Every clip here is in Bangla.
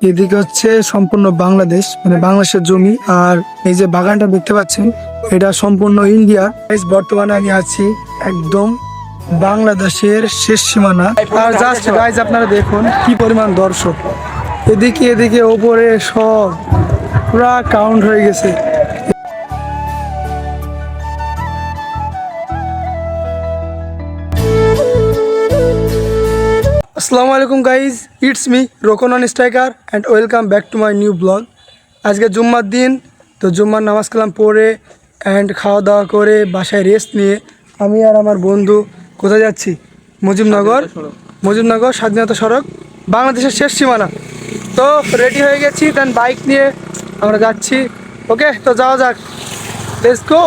এদিকে হচ্ছে সম্পূর্ণ বাংলাদেশ, মানে বাংলাদেশের জমি। আর এই যে বাগানটা দেখতে পাচ্ছেন, এটা সম্পূর্ণ ইন্ডিয়া। বর্তমানে আমি আছি একদম বাংলাদেশের শেষ সীমানা। আর জাস্ট গাইজ আপনারা দেখুন কি পরিমাণ দর্শক, এদিকে এদিকে ওপরে সব পুরা কাউন্ট হয়ে গেছে। আসসালামু আলাইকুম guys, it's me Rokon striker and welcome back to my new blog. আজকে জুম্মার দিন, তো জুম্মার নামাজ কালাম পড়ে অ্যান্ড খাওয়া দাওয়া করে বাসায় রেস্ট নিয়ে আমি আর আমার বন্ধু কোথায় যাচ্ছি? মুজিবনগর স্বাধীনতা সড়ক, বাংলাদেশের শেষ সীমানা। তো রেডি হয়ে গেছি, দেন বাইক নিয়ে আমরা যাচ্ছি। ওকে, তো যাওয়া যাক, লেটস গো।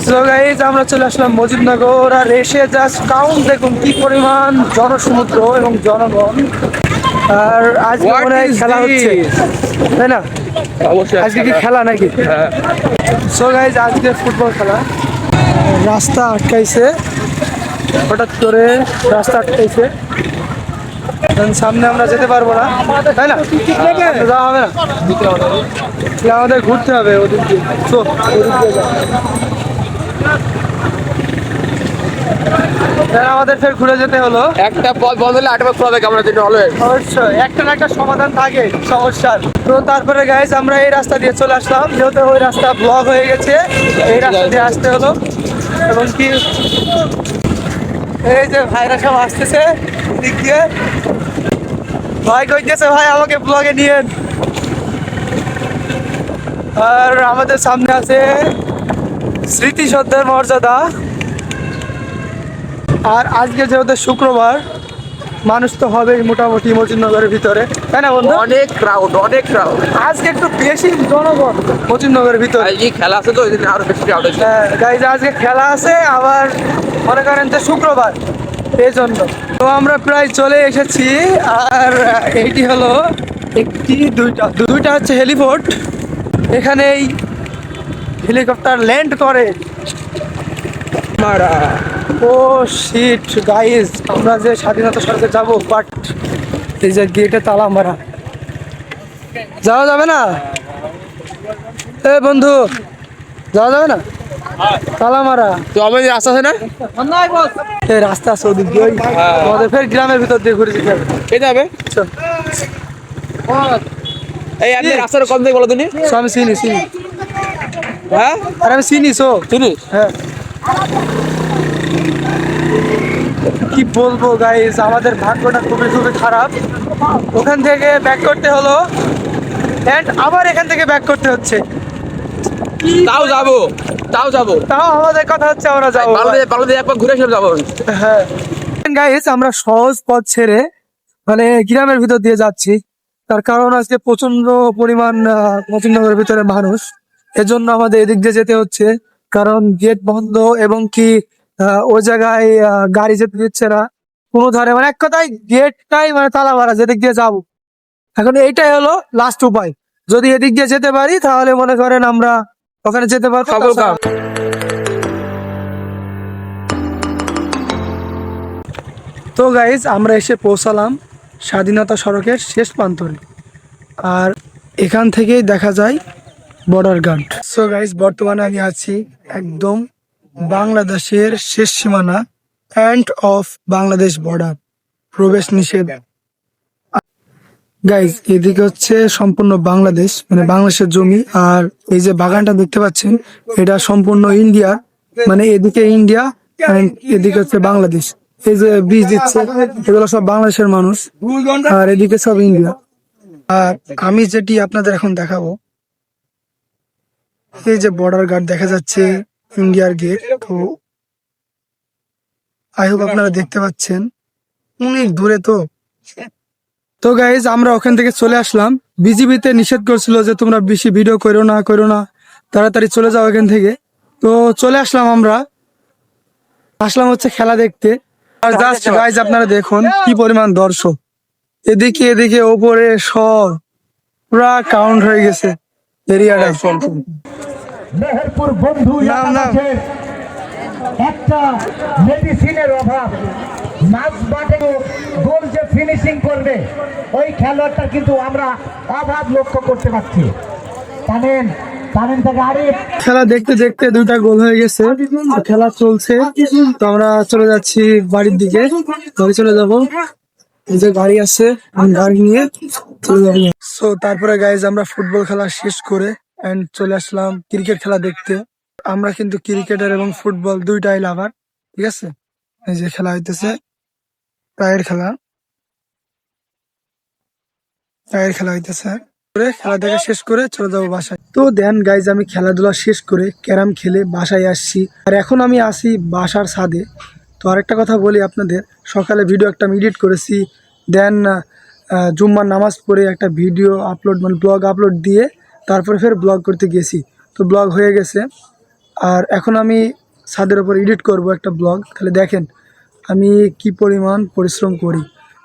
সো গাইজ, আমরা চলে আসলাম মুজিবনগর। আর এসে জাস্ট কাউন্ট দেখুন কি পরিমাণ জনসমুদ্র এবং জনগণ। আর আজকে মনে হয় খেলা হচ্ছে, তাই না? আজকে কি খেলা নাকি? সো গাইজ, আজকে ফুটবল খেলা। রাস্তা আটকাইছে, হঠাৎ করে রাস্তা আটকাইছে, সামনে আমরা যেতে পারবো না, তাই না? যাওয়া হবে না, আমাদের ঘুরতে হবে ওদিক দিয়ে। তো ওদিক দিয়ে যাও, আমাদের ফের ঘুরে যেতে হলো। একটা পথ বন্ধ হলে আটবার খোলা থাকে আমরা যেটা হলো। অবশ্যই একটা না একটা সমাধান থাকে সমস্যার। তো তারপরে গাইস আমরা এই রাস্তা দিয়ে চলে আসলাম, যেহেতু ওই রাস্তা ব্লক হয়ে গেছে, এই রাস্তা দিয়ে আসতে হলো। এবং কি এই যে ভাইরা সব আসতেছে দিক দিয়ে, ভাই কইতেছে ভাই আমাকে ব্লগে নিয়েন। আর আমাদের সামনে আছে স্মৃতিসৌধের মর্যাদা। আর আজকে যেহেতু শুক্রবার, মানুষ তো হবেই মোটামুটি মুজিবনগরের ভিতরে, তাই না বন্ধু? অনেক ক্রাউড, অনেক ক্রাউড। আজকে একটু বেশি জনগণ মুজিবনগরের ভিতরে। আজকে খেলা আছে তো ওই জন্য আরো বেশি ক্রাউড আছে। গাইজ আজকে খেলা আছে, আবার মনে করেন যে শুক্রবার, এই জন্য। তো আমরা প্রায় চলে এসেছি। আর এইটি হলো একটি দুইটা হচ্ছে হেলিপোর্ট। এখানেই হেলিকপ্টার ল্যান্ড করে। ও শিট গাইজ, আমরা যে স্বাধীনতা সড়কে যাব, বাট এই যে গেটে তালা মারা, যাওয়া যাবে না। এ বন্ধু, যাওয়া যাবে না, তালা মারা। তো আমাদের রাস্তা আছে না? এই রাস্তা আছে ওদিক দিয়ে, আমাদের ফের গ্রামের ভিতর দিয়ে ঘুরে যেতে হবে। কে যাবে? চল। এই আপনি রাস্তাটা কম থেকে বলো তুমি। So, আমি চিনি। হ্যাঁ, আর আমি চিনি। চিনিস? হ্যাঁ, কি বলবো গাইজ, আমাদের ভাগ্যটা খুবই খারাপ। ওখান থেকে ব্যাক করতে হলো, এন্ড আবার এখান থেকে ব্যাক করতে হচ্ছে। তাও যাবো। তাও আমাদের কথা হচ্ছে আমরা যাবো। বাংলাদেশ একবার ঘুরে এসে যাবো। হ্যাঁ গাইজ, আমরা সহজ পথ ছেড়ে মানে গ্রামের ভিতর দিয়ে যাচ্ছি। তার কারণ আজকে প্রচন্ড পরিমাণ মুজিবনগরের ভিতরে মানুষ, এজন্য আমাদের এদিক দিয়ে যেতে হচ্ছে। কারণ গেট বন্ধ, এবং কি ওই জায়গায় গাড়ি যেতে দিচ্ছে না কোনো ধারে, মানে এক কথায় গেটটাই মানে তালা মারা, যেদিক দিয়ে যাবো। এখন এইটাই হলো লাস্ট উপায়, যদি এদিক দিয়ে যেতে পারি তাহলে মনে করেন আমরা ওখানে যেতে পারবো। তো গাইজ, আমরা এসে পৌঁছালাম স্বাধীনতা সড়কের শেষ প্রান্তরে। আর এখান থেকেই দেখা যায় বর্ডার গার্ড। সো গাইজ, বর্তমানে আমি আছি একদম বাংলাদেশের শেষ সীমানা, এন্ড অফ বাংলাদেশ বর্ডার, প্রবেশ নিষেধ। গাইজ এদিকে হচ্ছে সম্পূর্ণ বাংলাদেশ, মানে বাংলাদেশের জমি। আর এই যে বাগানটা দেখতে পাচ্ছেন, এটা সম্পূর্ণ ইন্ডিয়া, মানে এদিকে ইন্ডিয়া এন্ড এদিকে হচ্ছে বাংলাদেশ। এই যে বীজ দিচ্ছে, এগুলো সব বাংলাদেশের মানুষ, আর এদিকে সব ইন্ডিয়া। আর আমি যেটি আপনাদের এখন দেখাবো, এই যে বর্ডার গার্ড দেখা যাচ্ছে, ইন্ডিয়ার গেট। তো আই হোপ আপনারা দেখতে পাচ্ছেন, অনেক দূরে। তো গাইজ, আমরা ওখান থেকে চলে আসলাম। বিজিবিতে নিষেধ করছিল যে তোমরা বেশি ভিডিও করো না, তাড়াতাড়ি চলে যাও এখান থেকে। তো চলে আসলাম, আমরা আসলাম হচ্ছে খেলা দেখতে। আর জাস্ট গাইজ আপনারা দেখুন কি পরিমাণ দর্শক, এদিকে এদিকে ওপরে সব পুরা কাউন্ট হয়ে গেছে এরিয়াটা। মেহেরপুর বন্ধু এলাকাতে একটা মেডিসিনের অভাব, মাছ বাটে গোল যে ফিনিশিং করবে ওই খেলোয়াড়টা কিন্তু আমরা অভাব লক্ষ্য করতে পারছি। টানেন টানেন থেকে আরিফ। খেলা দেখতে দেখতে 2টা গোল হয়ে গেছে, তো খেলা চলছে। তো আমরা চলে যাচ্ছি বাড়ির দিকে, বাড়ি চলে যাবো। এই যে গাড়ি আছে, আমি গাড়ি নিয়ে চলে যাবো। সো তারপরে গাইজ আমরা ফুটবল খেলা শেষ করে এন্ড চলে আসলাম ক্রিকেট খেলা দেখতে। আমরা কিন্তু ক্রিকেটার এবং ফুটবল দুইটাই লাভার, ঠিক আছে। এই যে খেলা হইতেছে পায়ের খেলা, হইতেছে। খেলা দেখা শেষ করে চলে যাবো বাসায়। তো দেন গাইজ আমি খেলাধুলা শেষ করে ক্যারাম খেলে বাসায় আসছি, আর এখন আমি আসি বাসার ছাদে। তো আরেকটা কথা বলি আপনাদের, সকালে ভিডিও একটা আমি এডিট করেছি, দেন জুম্মার নামাজ পড়ে একটা ভিডিও আপলোড মানে ব্লগ আপলোড দিয়ে তারপরে ফের ব্লগ করতে গেছি। তো ব্লগ হয়ে গেছে, আর এখন আমি ছাদের ওপর এডিট করব একটা ব্লগ। তাহলে দেখেন আমি কি পরিমাণ পরিশ্রম করি,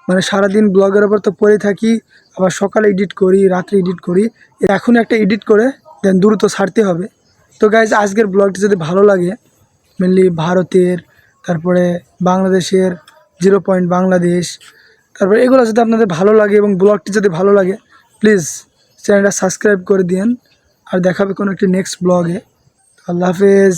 মানে সারাদিন ব্লগের ওপর তো পড়ে থাকি, আবার সকালে এডিট করি, রাত্রে এডিট করি। এখন একটা এডিট করে দেন দ্রুত ছাড়তে হবে। তো গাইজ আজকের ব্লগটি যদি ভালো লাগে, মেনলি ভারতের, তারপরে বাংলাদেশের 0 পয়েন্ট বাংলাদেশ, তারপরে এগুলো যদি আপনাদের ভালো লাগে এবং ব্লগটি যদি ভালো লাগে, প্লিজ চ্যানেলটা সাবস্ক্রাইব করে দিন। আর দেখাবে কোনো একটি নেক্সট ব্লগে। আল্লাহ হাফেজ।